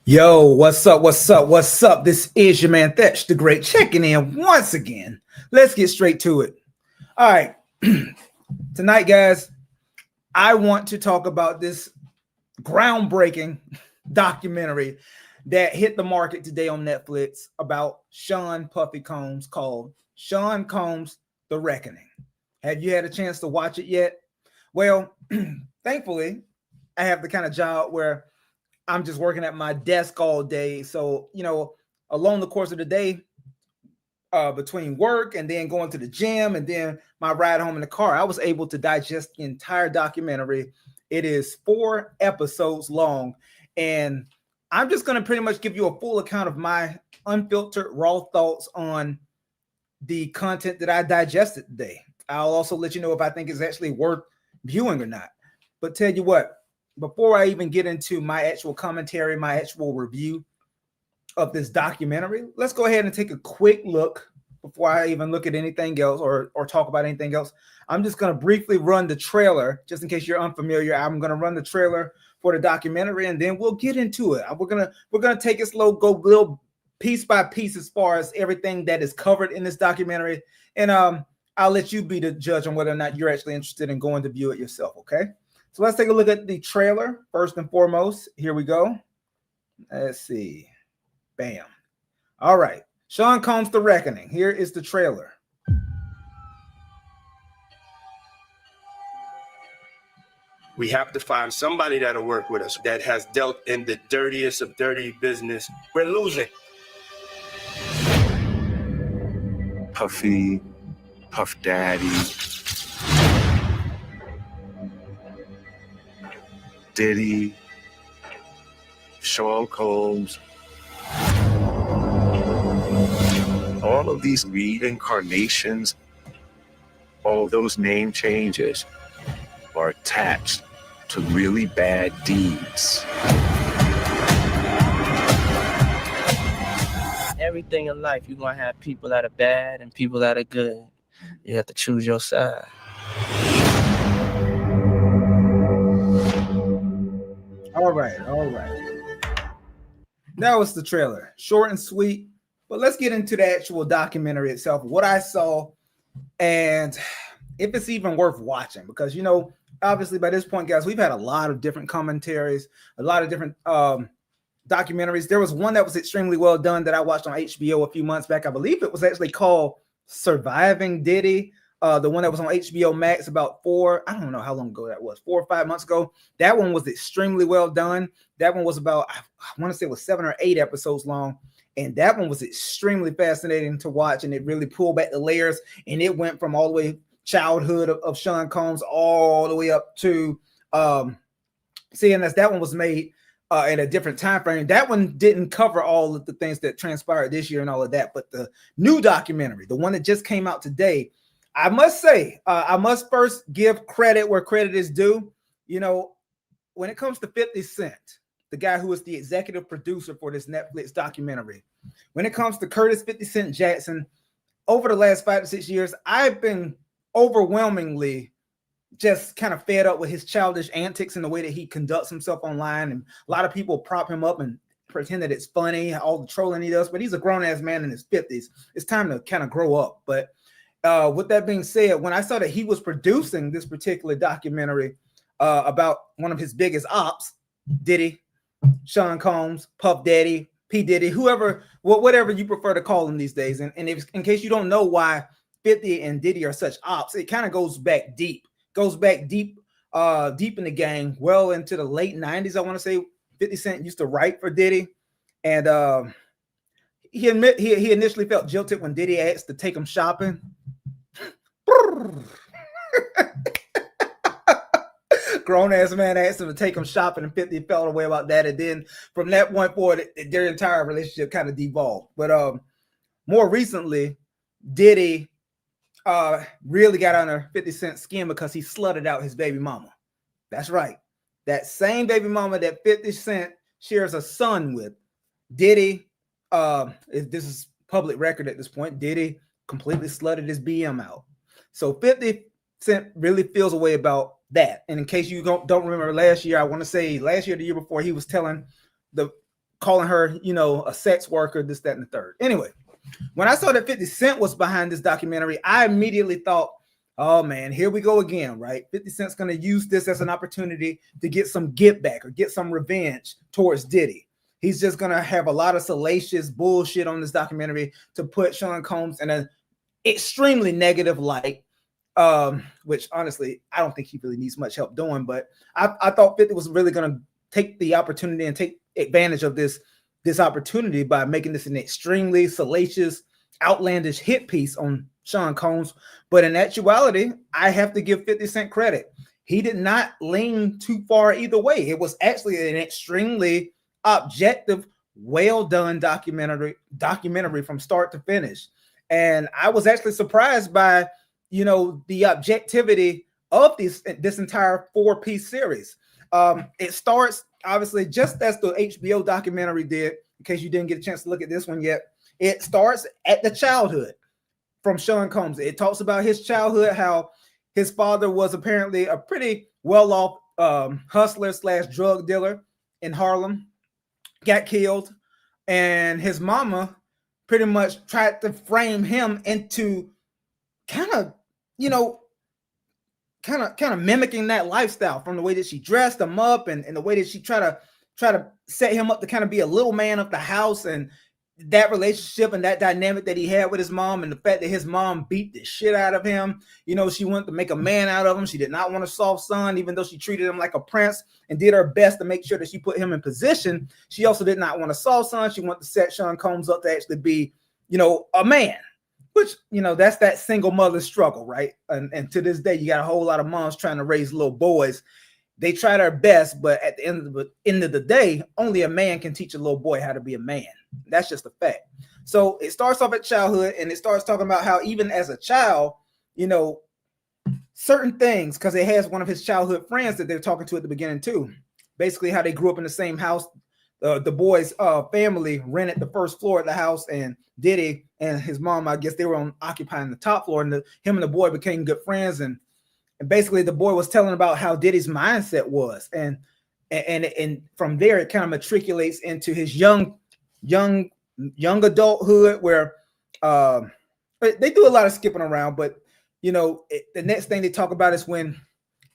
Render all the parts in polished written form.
Yo, what's up? What's up? What's up? This is your man Thatch the Great checking in once again. Let's get straight to it. All right. Tonight, guys, I want to talk about this groundbreaking documentary that hit the market today on Netflix about Sean Puffy Combs called Sean Combs: The Reckoning. Have you had a chance to watch it yet? Well, thankfully, I have the kind of job where I'm just working at my desk all day. So, along the course of the day, between work and then going to the gym and then my ride home in the car, I was able to digest the entire documentary. It is 4 episodes long. And I'm just going to pretty much give you a full account of my unfiltered, raw thoughts on the content that I digested today. I'll also let you know if I think it's actually worth viewing or not. But tell you what, before I even get into my actual commentary, my actual review of this documentary, let's go ahead and take a quick look before I even look at anything else or talk about anything else. I'm just going to briefly run the trailer, just in case you're unfamiliar. I'm going to run the trailer for the documentary, and then we'll get into it. We're gonna take it slow, go little piece by piece as far as everything that is covered in this documentary, and I'll let you be the judge on whether or not you're actually interested in going to view it yourself. Okay. So let's take a look at the trailer first and foremost. Here we go. Let's see. Bam. All right. Sean Combs: The Reckoning. Here is the trailer. We have to find somebody that'll work with us that has dealt in the dirtiest of dirty business. We're losing. Puffy, Puff Daddy, Diddy, Sean Combs. All of these reincarnations, all those name changes are attached to really bad deeds. Everything in life, you're going to have people that are bad and people that are good. You have to choose your side. All right. That was the trailer. Short and sweet. But let's get into the actual documentary itself, what I saw, and if it's even worth watching. Because, obviously by this point, guys, we've had a lot of different commentaries, a lot of different documentaries. There was one that was extremely well done that I watched on HBO a few months back. I believe it was actually called Surviving Diddy. The one that was on HBO Max about I don't know how long ago that was, 4 or 5 months ago. That one was extremely well done. That one was about, I want to say it was 7 or 8 episodes long. And that one was extremely fascinating to watch. And it really pulled back the layers. And it went from all the way childhood of Sean Combs all the way up to seeing as that one was made in a different time frame. That one didn't cover all of the things that transpired this year and all of that. But the new documentary, the one that just came out today, I must say, I must first give credit where credit is due. When it comes to 50 Cent, the guy who is the executive producer for this Netflix documentary, when it comes to Curtis 50 Cent Jackson, over the last 5 to 6 years, I've been overwhelmingly just kind of fed up with his childish antics and the way that he conducts himself online. And a lot of people prop him up and pretend that it's funny, all the trolling he does, but he's a grown-ass man in his 50s. It's time to kind of grow up. But with that being said, when I saw that he was producing this particular documentary about one of his biggest ops, Diddy, Sean Combs, Puff Daddy, P. Diddy, whatever you prefer to call him these days. And if, in case you don't know why 50 and Diddy are such ops, it kind of goes back deep in the game, well into the late 90s. I want to say 50 Cent used to write for Diddy. And he initially felt jilted when Diddy asked to take him shopping. Grown-ass man asked him to take him shopping, and 50 felt away about that. And then from that point forward, their entire relationship kind of devolved. But more recently, Diddy really got under 50 Cent's skin because he slutted out his baby mama. That's right. That same baby mama that 50 Cent shares a son with. Diddy, this is public record at this point, Diddy completely slutted his BM out. So 50 Cent really feels a way about that. And in case you don't remember last year, I want to say last year, the year before, he was telling the calling her, you know, a sex worker, this, that, and the third. Anyway, when I saw that 50 Cent was behind this documentary, I immediately thought, oh man, here we go again, right? 50 Cent's going to use this as an opportunity to get some get back or get some revenge towards Diddy. He's just going to have a lot of salacious bullshit on this documentary to put Sean Combs in an extremely negative light, which honestly, I don't think he really needs much help doing. But I thought 50 was really going to take the opportunity and take advantage of this opportunity by making this an extremely salacious, outlandish hit piece on Sean Combs. But in actuality, I have to give 50 Cent credit. He did not lean too far either way. It was actually an extremely objective, well done documentary from start to finish. And I was actually surprised by, you know, the objectivity of this entire 4-piece series. It starts obviously just as the HBO documentary did, in case you didn't get a chance to look at this one yet. It starts at the childhood from Sean Combs. It talks about his childhood, how his father was apparently a pretty well-off hustler / drug dealer in Harlem, got killed, and his mama pretty much tried to frame him into kind of mimicking that lifestyle, from the way that she dressed him up and the way that she try to set him up to kind of be a little man of the house, and that relationship and that dynamic that he had with his mom, and the fact that his mom beat the shit out of him. You know, she wanted to make a man out of him. She did not want a soft son, even though she treated him like a prince and did her best to make sure that she put him in position. She also did not want a soft son. She wanted to set Sean Combs up to actually be, you know, a man, which, you know, that's that single mother struggle, right? And to this day, you got a whole lot of moms trying to raise little boys. They try their best, but at the end of the day, only a man can teach a little boy how to be a man. That's just a fact. So it starts off at childhood, and it starts talking about how even as a child, you know, certain things, because it has one of his childhood friends that they're talking to at the beginning too. Basically how they grew up in the same house. The boy's family rented the first floor of the house, and Diddy and his mom, I guess they were occupying the top floor, and him and the boy became good friends. And basically the boy was telling about how Diddy's mindset was. And from there, it kind of matriculates into his young adulthood, where they do a lot of skipping around. But, you know, the next thing they talk about is when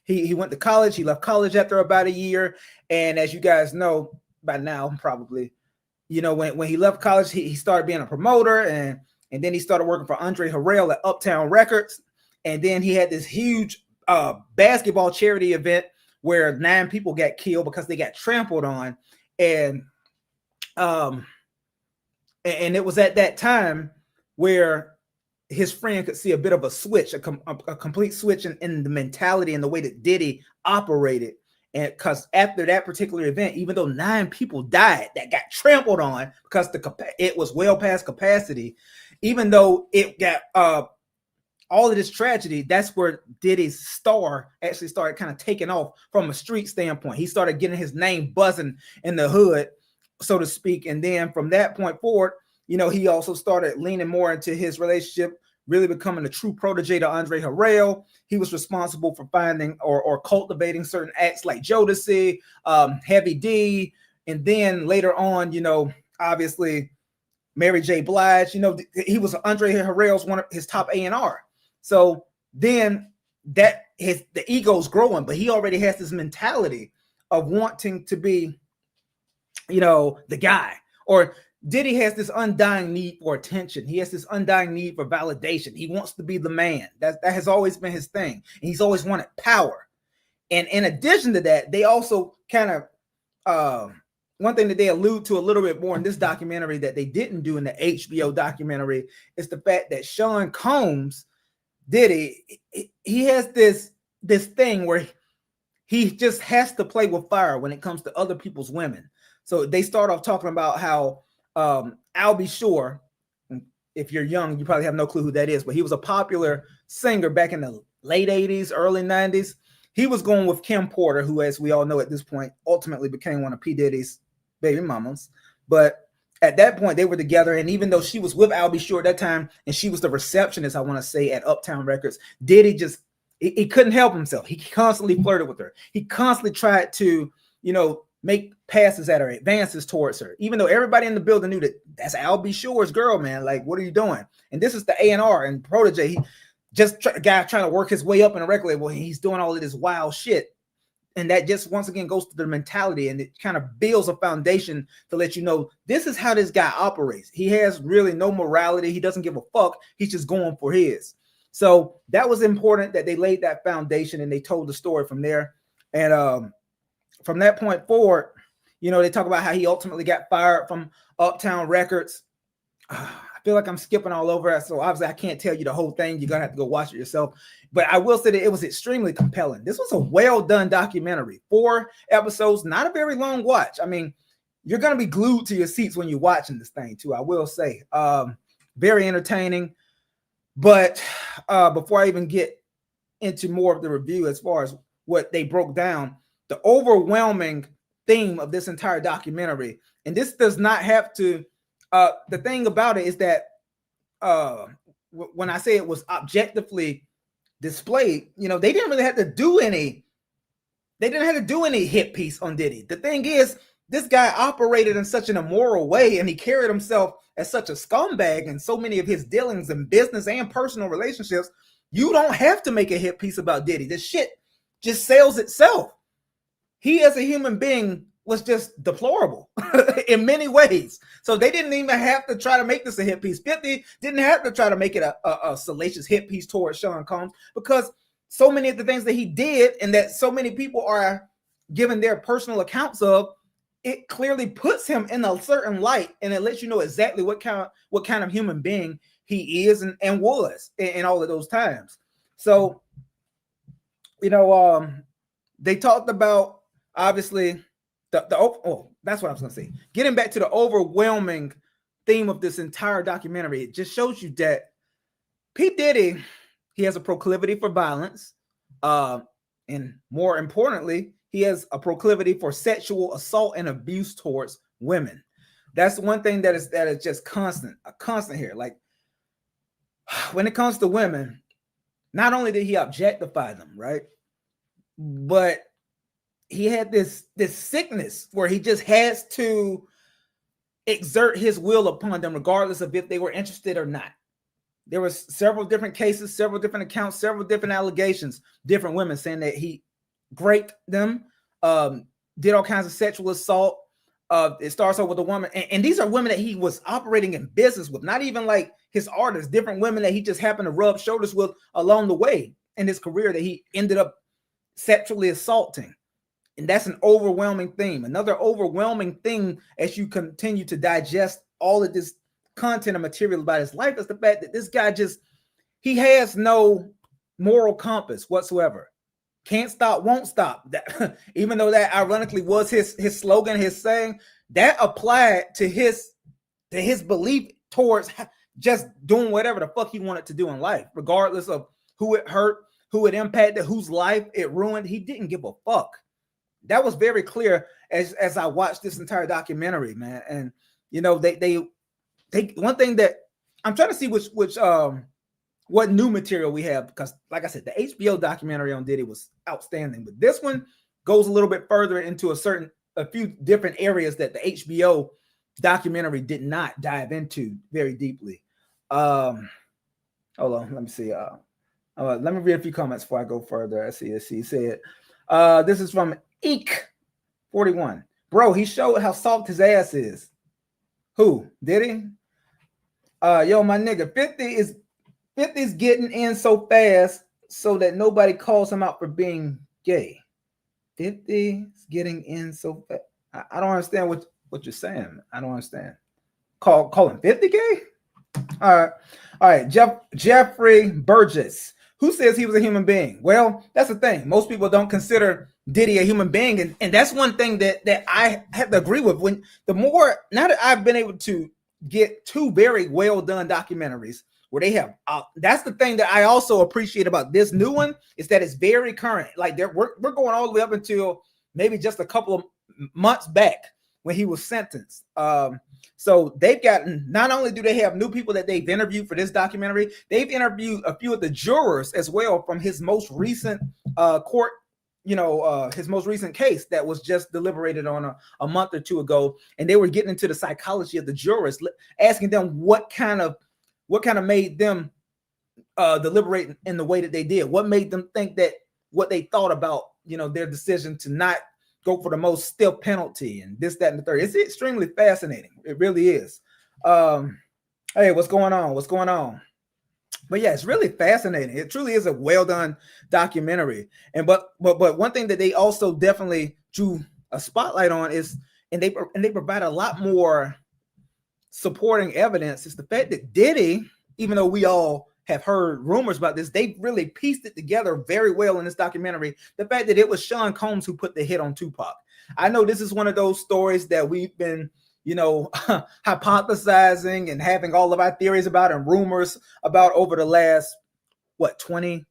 he went to college. He left college after about a year. And as you guys know by now, probably, you know, when he left college, he started being a promoter, and then he started working for Andre Harrell at Uptown Records. And then he had this huge basketball charity event where 9 people got killed because they got trampled on. And it was at that time where his friend could see a bit of a switch, a complete switch in the mentality and the way that Diddy operated. And because after that particular event, even though 9 people died that got trampled on because it was well past capacity, even though it got all of this tragedy, that's where Diddy's star actually started kind of taking off from a street standpoint. He started getting his name buzzing in the hood, so to speak. And then from that point forward, you know, he also started leaning more into his relationship, really becoming a true protege to Andre Harrell. He was responsible for finding or cultivating certain acts like Jodeci, Heavy D, and then later on, you know, obviously Mary J. Blige. You know, he was Andre Harrell's one of his top A&R. So then the ego's growing, but he already has this mentality of wanting to be, you know, the guy. Or Diddy has this undying need for attention. He has this undying need for validation. He wants to be the man. That has always been his thing. And he's always wanted power. And in addition to that, they also kind of, one thing that they allude to a little bit more in this documentary that they didn't do in the HBO documentary is the fact that Sean Combs, Diddy, he has this thing where he just has to play with fire when it comes to other people's women. So they start off talking about how I'll Be Sure, if you're young, you probably have no clue who that is, but he was a popular singer back in the late 80s, early 90s. He was going with Kim Porter, who, as we all know at this point, ultimately became one of P. Diddy's baby mamas. But at that point, they were together. And even though she was with I'll Be Sure at that time, and she was the receptionist, I want to say, at Uptown Records, Diddy he couldn't help himself. He constantly flirted with her. He constantly tried to, you know, make passes at her, advances towards her, even though everybody in the building knew that that's Al B. Sure's girl, man. Like, what are you doing? And this is the A&R and protege. He just guy trying to work his way up in a record label. He's doing all of this wild shit. And that just once again goes to the mentality, and it kind of builds a foundation to let you know this is how this guy operates. He has really no morality. He doesn't give a fuck. He's just going for his. So that was important that they laid that foundation and they told the story from there. And from that point forward, you know, they talk about how he ultimately got fired from Uptown Records. I feel like I'm skipping all over it. So obviously I can't tell you the whole thing. You're going to have to go watch it yourself. But I will say that it was extremely compelling. This was a well-done documentary. 4 episodes, not a very long watch. I mean, you're going to be glued to your seats when you're watching this thing too, I will say. Very entertaining. But before I even get into more of the review as far as what they broke down, the overwhelming theme of this entire documentary, and this does not have to, the thing about it is that when I say it was objectively displayed, you know, they didn't really have to do any hit piece on Diddy. The thing is, this guy operated in such an immoral way, and he carried himself as such a scumbag in so many of his dealings in business and personal relationships. You don't have to make a hit piece about Diddy. This shit just sells itself. He as a human being was just deplorable in many ways. So they didn't even have to try to make this a hit piece. 50 didn't have to try to make it a salacious hit piece towards Sean Combs, because so many of the things that he did and that so many people are giving their personal accounts of, it clearly puts him in a certain light, and it lets you know exactly what kind of human being he is and was in all of those times. So, you know, they talked about obviously that's what I was gonna say. Getting back to the overwhelming theme of this entire documentary, it just shows you that P. Diddy, he has a proclivity for violence, and more importantly, he has a proclivity for sexual assault and abuse towards women. That's one thing that is just a constant here. Like, when it comes to women, not only did he objectify them, right, but he had this sickness where he just has to exert his will upon them, regardless of if they were interested or not. There was several different cases, several different accounts, several different allegations, different women saying that he raped them, did all kinds of sexual assault. It starts off with a woman, and these are women that he was operating in business with, not even like his artists, different women that he just happened to rub shoulders with along the way in his career that he ended up sexually assaulting. And that's an overwhelming theme. Another overwhelming thing as you continue to digest all of this content and material about his life is the fact that this guy he has no moral compass whatsoever. Can't stop, won't stop. That, even though that ironically was his slogan, his saying, that applied to his belief towards just doing whatever the fuck he wanted to do in life, regardless of who it hurt, who it impacted, whose life it ruined. He didn't give a fuck. That was very clear as I watched this entire documentary, man. And you know, they one thing that I'm trying to see which what new material we have, because like I said, the HBO documentary on Diddy was outstanding, but this one goes a little bit further into a few different areas that the HBO documentary did not dive into very deeply. Hold on, let me see. Let me read a few comments before I go further. I see. He said, this is from Eek41. Bro, he showed how soft his ass is. Who? Did he? Yo, my nigga, 50's getting in so fast so that nobody calls him out for being gay. 50's getting in so fast. I don't understand what you're saying. I don't understand. Call him 50 gay? All right. Jeffrey Burgess. Who says he was a human being? Well, that's the thing. Most people don't consider Diddy a human being. And that's one thing that I have to agree with. Now that I've been able to get 2 very well done documentaries where they have, that's the thing that I also appreciate about this new one, is that it's very current. Like we're going all the way up until maybe just a couple of months back when he was sentenced. So they've gotten, not only do they have new people that they've interviewed for this documentary, they've interviewed a few of the jurors as well from his most recent court his most recent case that was just deliberated on a month or two ago, and they were getting into the psychology of the jurors, asking them what kind of made them deliberate in the way that they did, what made them think that what they thought about their decision to not go for the most stiff penalty and this, that, and the third. It's extremely fascinating. It really is. Hey, what's going on? But yeah, it's really fascinating. It truly is a well done documentary. And but one thing that they also definitely drew a spotlight on is, and they provide a lot more supporting evidence, is the fact that Diddy, even though we all have heard rumors about this, they really pieced it together very well in this documentary. The fact that it was Sean Combs who put the hit on Tupac. I know this is one of those stories that we've been hypothesizing and having all of our theories about and rumors about over the last 30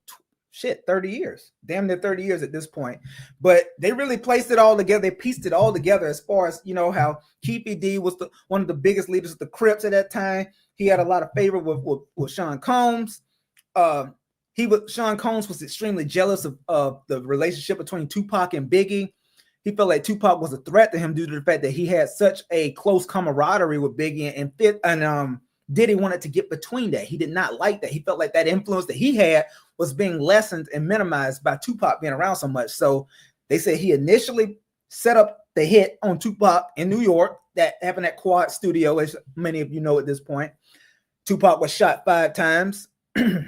years, damn near 30 years at this point. But they really placed it all together. They pieced it all together as far as how Keefe D was one of the biggest leaders of the Crips at that time. He had a lot of favor with Sean Combs. Sean Combs was extremely jealous of the relationship between Tupac and Biggie. He felt like Tupac was a threat to him due to the fact that he had such a close camaraderie with Biggie, and Diddy wanted to get between that. He did not like that. He felt like that influence that he had was being lessened and minimized by Tupac being around so much. So they said he initially set up the hit on Tupac in New York that happened at Quad Studio, as many of you know at this point. Tupac was shot 5 times, but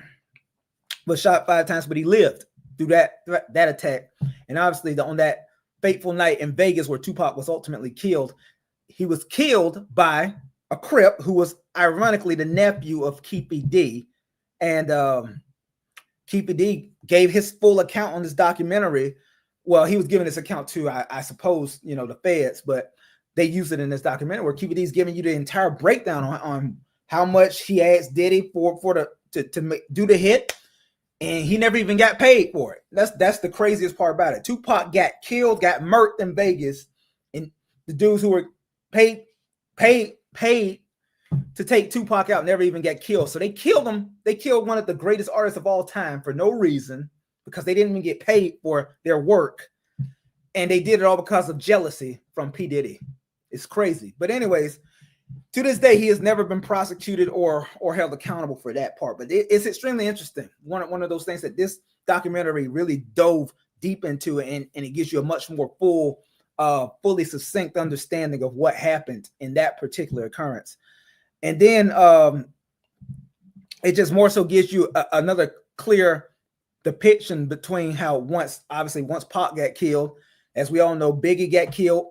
he lived through that attack. And obviously on that fateful night in Vegas where Tupac was ultimately killed, he was killed by a Crip who was ironically the nephew of Keefe D. And Keefe D gave his full account on this documentary. Well, he was giving this account to, I suppose, the feds, but they use it in this documentary where Keefe D is giving you the entire breakdown on how much he asked Diddy to do the hit, and he never even got paid for it. That's the craziest part about it. Tupac got murked in Vegas, and the dudes who were paid to take Tupac out never even got killed. So they killed him. They killed one of the greatest artists of all time for no reason, because they didn't even get paid for their work. And they did it all because of jealousy from P. Diddy. It's crazy. But anyways, to this day, he has never been prosecuted or held accountable for that part. But it's extremely interesting. One of those things that this documentary really dove deep into, and it gives you a much more fully succinct understanding of what happened in that particular occurrence. And then it just more so gives you another clear depiction between how once Pac got killed, as we all know, Biggie got killed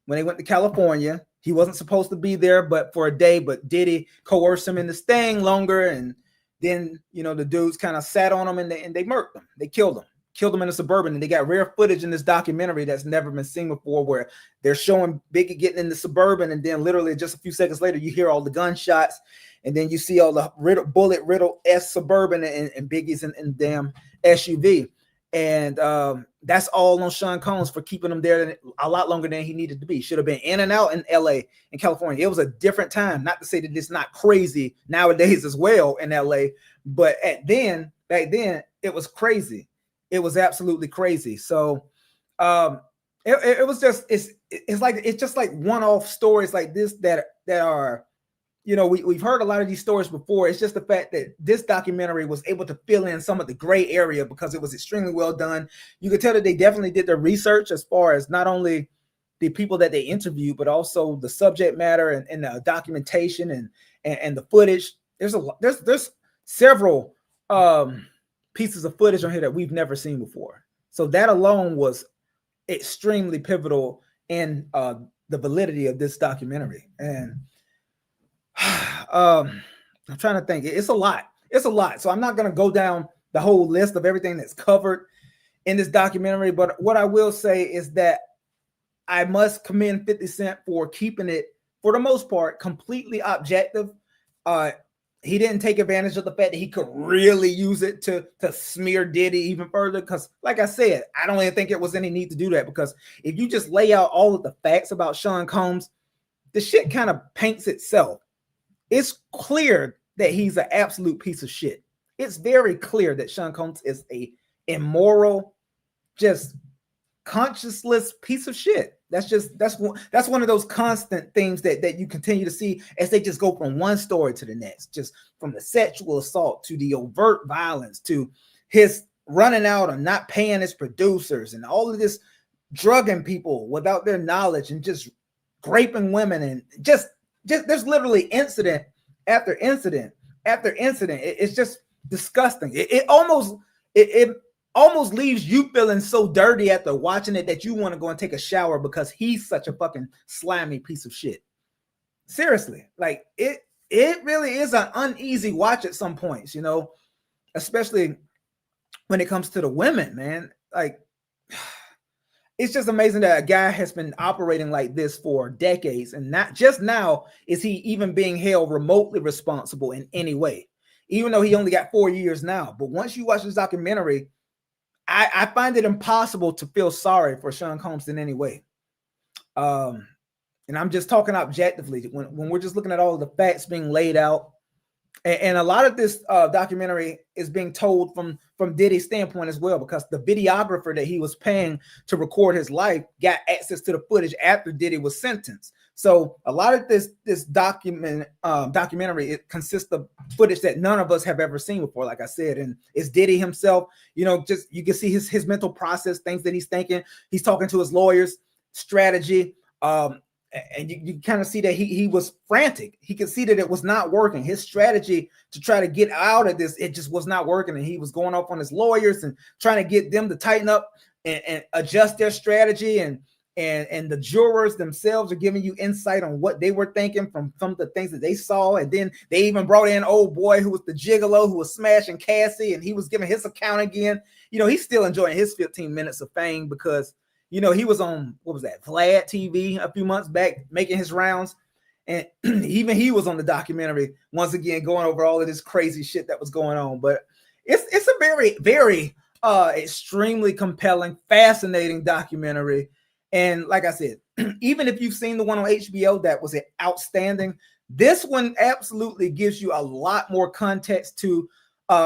when they went to California. He wasn't supposed to be there, but for a day, but Diddy coerced him into staying longer. And then, the dudes kind of sat on him and they murked him. They killed him in a Suburban. And they got rare footage in this documentary that's never been seen before, where they're showing Biggie getting in the Suburban. And then literally just a few seconds later, you hear all the gunshots. And then you see all the bullet riddled Suburban and Biggie's in damn SUV. And that's all on Sean Combs for keeping him there a lot longer than he needed to be. Should have been in and out in LA and California. It was a different time. Not to say that it's not crazy nowadays as well in LA, but back then, it was crazy. It was absolutely crazy. So it was just it's just like one-off stories like this that are, we've heard a lot of these stories before. It's just the fact that this documentary was able to fill in some of the gray area because it was extremely well done. You could tell that they definitely did their research as far as not only the people that they interviewed, but also the subject matter and the documentation and the footage. There's several pieces of footage on here that we've never seen before. So that alone was extremely pivotal in the validity of this documentary. And I'm trying to think. It's a lot. So I'm not going to go down the whole list of everything that's covered in this documentary. But what I will say is that I must commend 50 Cent for keeping it, for the most part, completely objective. He didn't take advantage of the fact that he could really use it to smear Diddy even further. Because like I said, I don't even think it was any need to do that, because if you just lay out all of the facts about Sean Combs, the shit kind of paints itself. It's clear that he's an absolute piece of shit. It's very clear that Sean Combs is a immoral, just conscienceless piece of shit. That's one of those constant themes that you continue to see as they just go from one story to the next, just from the sexual assault to the overt violence to his running out and not paying his producers and all of this drugging people without their knowledge and just raping women and just there's literally incident after incident after incident. It's just disgusting. It almost leaves you feeling so dirty after watching it that you want to go and take a shower because he's such a fucking slimy piece of shit. Seriously, like it really is an uneasy watch at some points, you know, especially when it comes to the women, man. Like, it's just amazing that a guy has been operating like this for decades, and not just now is he even being held remotely responsible in any way, even though he only got 4 years now. But once you watch this documentary, I find it impossible to feel sorry for Sean Combs in any way. And I'm just talking objectively when we're just looking at all of the facts being laid out. And a lot of this documentary is being told from Diddy's standpoint as well, because the videographer that he was paying to record his life got access to the footage after Diddy was sentenced. So a lot of this documentary, it consists of footage that none of us have ever seen before, like I said, and it's Diddy himself. You know, just you can see his mental process, things that he's thinking. He's talking to his lawyers, strategy. And you kind of see that he was frantic. He could see that it was not working. His strategy to try to get out of this, it just was not working. And he was going off on his lawyers and trying to get them to tighten up and adjust their strategy. And the jurors themselves are giving you insight on what they were thinking from some of the things that they saw. And then they even brought in old boy who was the gigolo who was smashing Cassie, and he was giving his account again. You know, he's still enjoying his 15 minutes of fame because, you know, he was on, what was that, Vlad TV a few months back making his rounds. And even he was on the documentary once again, going over all of this crazy shit that was going on. But it's a very, very extremely compelling, fascinating documentary. And like I said, even if you've seen the one on HBO that was outstanding, this one absolutely gives you a lot more context to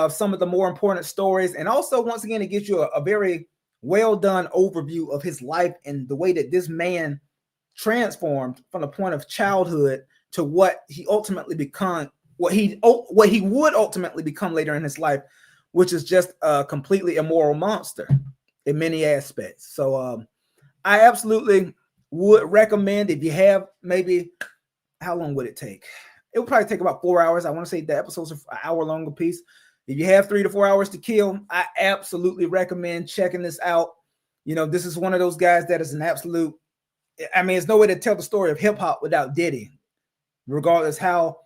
some of the more important stories. And also, once again, it gives you a very well done overview of his life and the way that this man transformed from the point of childhood to what he ultimately become, what he would ultimately become later in his life, which is just a completely immoral monster in many aspects. So I absolutely would recommend, if you have maybe, how long would it take? It would probably take about 4 hours. I want to say the episodes are an hour long a piece. If you have 3 to 4 hours to kill, I absolutely recommend checking this out. You know, this is one of those guys that is an absolute, I mean, there's no way to tell the story of hip hop without Diddy, regardless how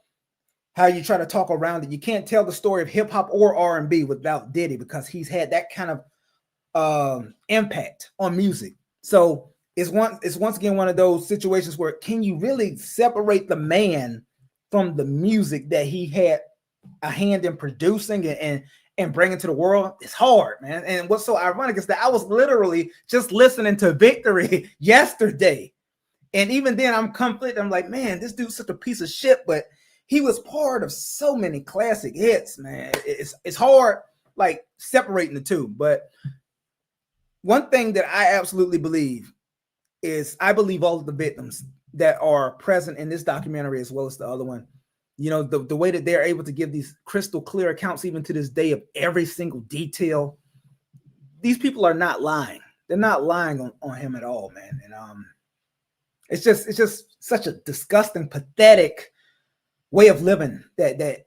you try to talk around it. You can't tell the story of hip hop or R&B without Diddy, because he's had that kind of impact on music. So it's once again one of those situations where, can you really separate the man from the music that he had a hand in producing and bringing to the world? It's hard, man. And what's so ironic is that I was literally just listening to Victory yesterday, and even then I'm conflicted. I'm like, man, this dude's such a piece of shit, but he was part of so many classic hits, man. It's hard, like, separating the two. But one thing that I absolutely believe is, I believe all of the victims that are present in this documentary, as well as the other one, you know, the way that they're able to give these crystal clear accounts, even to this day, of every single detail. These people are not lying. They're not lying on him at all, man. And it's just such a disgusting, pathetic way of living that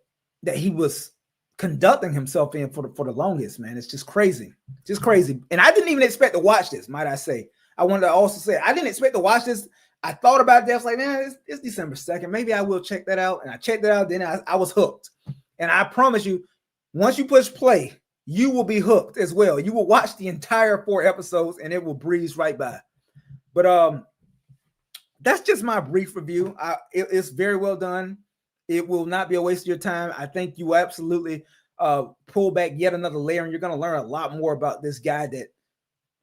he was conducting himself in for the longest, man. It's just crazy. Just crazy. And I didn't even expect to watch this, might I say. I wanted to also say, I didn't expect to watch this. I thought about it. I was like, man, it's December 2nd. Maybe I will check that out. And I checked it out. Then I was hooked. And I promise you, once you push play, you will be hooked as well. You will watch the entire 4 episodes and it will breeze right by. But that's just my brief review. It's very well done. It will not be a waste of your time. I think you absolutely pull back yet another layer, and you're going to learn a lot more about this guy that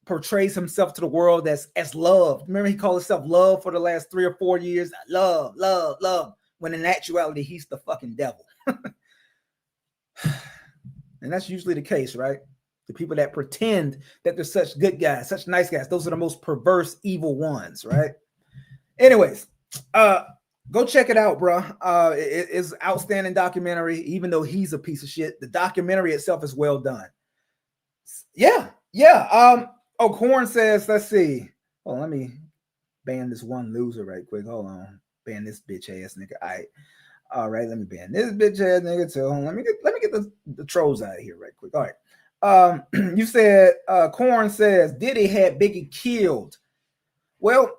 portrays himself to the world as love. Remember, he called himself love for the last 3 or 4 years. Love, love, love. When in actuality, he's the fucking devil. And that's usually the case, right? The people that pretend that they're such good guys, such nice guys. Those are the most perverse, evil ones, right? Anyways, go check it out, bro. It's outstanding documentary, even though he's a piece of shit. The documentary itself is well done. Yeah. Corn says, let's see. Oh, let me ban this one loser right quick. Hold on. Ban this bitch ass nigga. All right, let me ban this bitch ass nigga too. Let me get the trolls out of here right quick. All right. You said Corn says Diddy had Biggie killed. Well,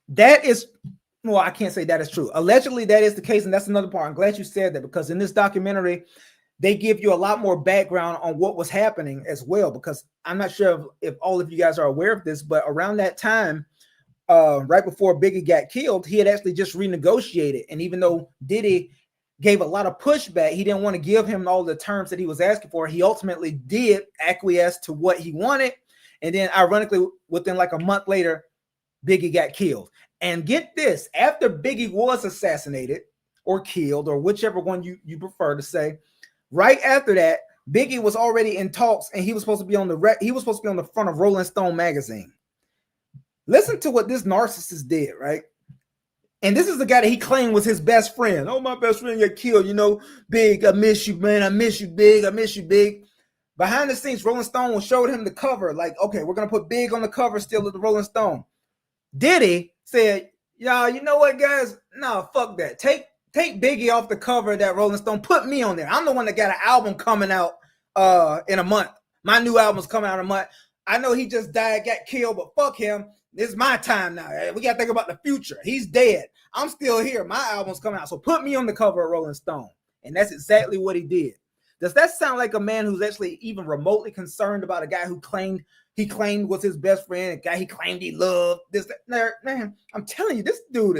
that is, well, I can't say that is true. Allegedly, that is the case, and that's another part. I'm glad you said that, because in this documentary, they give you a lot more background on what was happening as well, because I'm not sure if all of you guys are aware of this, but around that time, right before Biggie got killed, he had actually just renegotiated. And even though Diddy gave a lot of pushback, he didn't want to give him all the terms that he was asking for. He ultimately did acquiesce to what he wanted. And then ironically, within like a month later, Biggie got killed. And get this, after Biggie was assassinated or killed, or whichever one you prefer to say, right after that, Biggie was already in talks, and he was supposed to be on the front of Rolling Stone magazine. Listen to what this narcissist did, right? And this is the guy that he claimed was his best friend. Oh, my best friend got killed. You know, Big, I miss you, man. I miss you, Big. I miss you, Big. Behind the scenes, Rolling Stone showed him the cover. Like, okay, we're going to put Big on the cover still of the Rolling Stone. Diddy said, y'all, you know what, guys? No, fuck that. Take Biggie off the cover of that Rolling Stone. Put me on there. I'm the one that got an album coming out in a month. My new album's coming out in a month. I know he just died, got killed, but fuck him. It's my time now. We got to think about the future. He's dead. I'm still here. My album's coming out. So put me on the cover of Rolling Stone. And that's exactly what he did. Does that sound like a man who's actually even remotely concerned about a guy who he claimed was his best friend, a guy he claimed he loved? Man, I'm telling you, this dude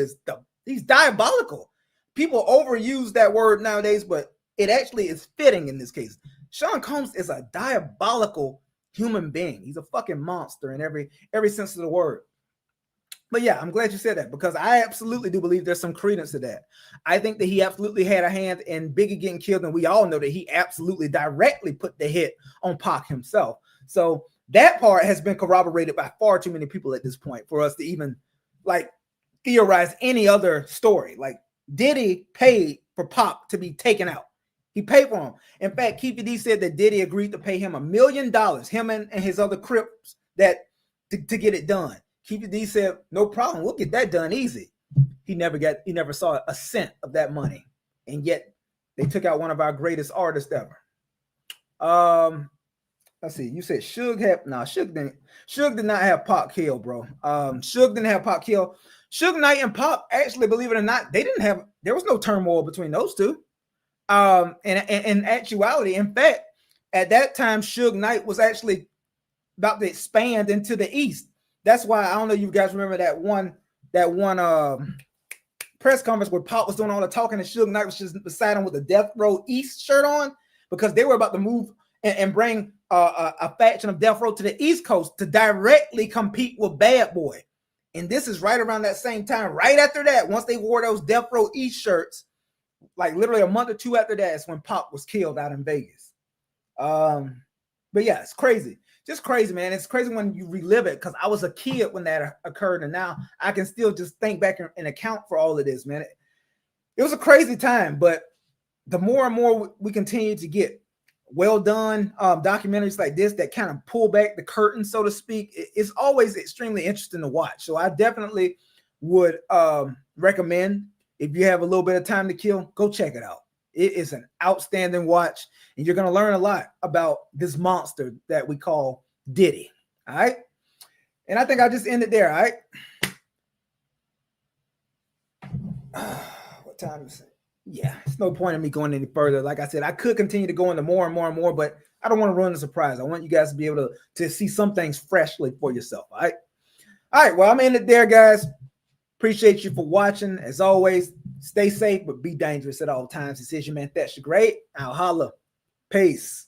he's diabolical. People overuse that word nowadays, but it actually is fitting in this case. Sean Combs is a diabolical human being. He's a fucking monster in every sense of the word. But yeah, I'm glad you said that, because I absolutely do believe there's some credence to that. I think that he absolutely had a hand in Biggie getting killed, and we all know that he absolutely directly put the hit on Pac himself. So that part has been corroborated by far too many people at this point for us to even like theorize any other story. Like, Diddy paid for Pac to be taken out. He paid for him. In fact, Keefy D said that Diddy agreed to pay him $1 million, him and his other Crips, that to get it done. Keefy D said, no problem, we'll get that done easy. He never saw a cent of that money. And yet they took out one of our greatest artists ever. Let's see. You said Suge did not have Pac killed, bro. Suge didn't have Pac killed. Suge Knight and Pac, actually, believe it or not, there was no turmoil between those two. In actuality, in fact, at that time, Suge Knight was actually about to expand into the East. That's why, I don't know if you guys remember that one press conference where Pac was doing all the talking and Suge Knight was just beside him with a Death Row East shirt on, because they were about to move and bring a faction of Death Row to the East Coast to directly compete with Bad Boy. And this is right around that same time, right after that, once they wore those Death Row East shirts, like literally a month or two after that is when Pac was killed out in Vegas. But yeah, it's crazy. Just crazy, man. It's crazy when you relive it, because I was a kid when that occurred, and now I can still just think back and account for all of this, man. It was a crazy time, but the more and more we continue to get well done documentaries like this that kind of pull back the curtain, so to speak, it's always extremely interesting to watch. So I definitely would recommend, if you have a little bit of time to kill, go check it out. It is an outstanding watch, and you're going to learn a lot about this monster that we call Diddy. All right. And I think I'll just end it there. All right. What time is it? Yeah, it's no point in me going any further. Like I said, I could continue to go into more and more and more, but I don't want to ruin the surprise. I want you guys to be able to see some things freshly for yourself. All right. All right. Well, I'm in it there, guys. Appreciate you for watching. As always, stay safe, but be dangerous at all times. This is your man, Thatcher Great. I'll holla. Peace.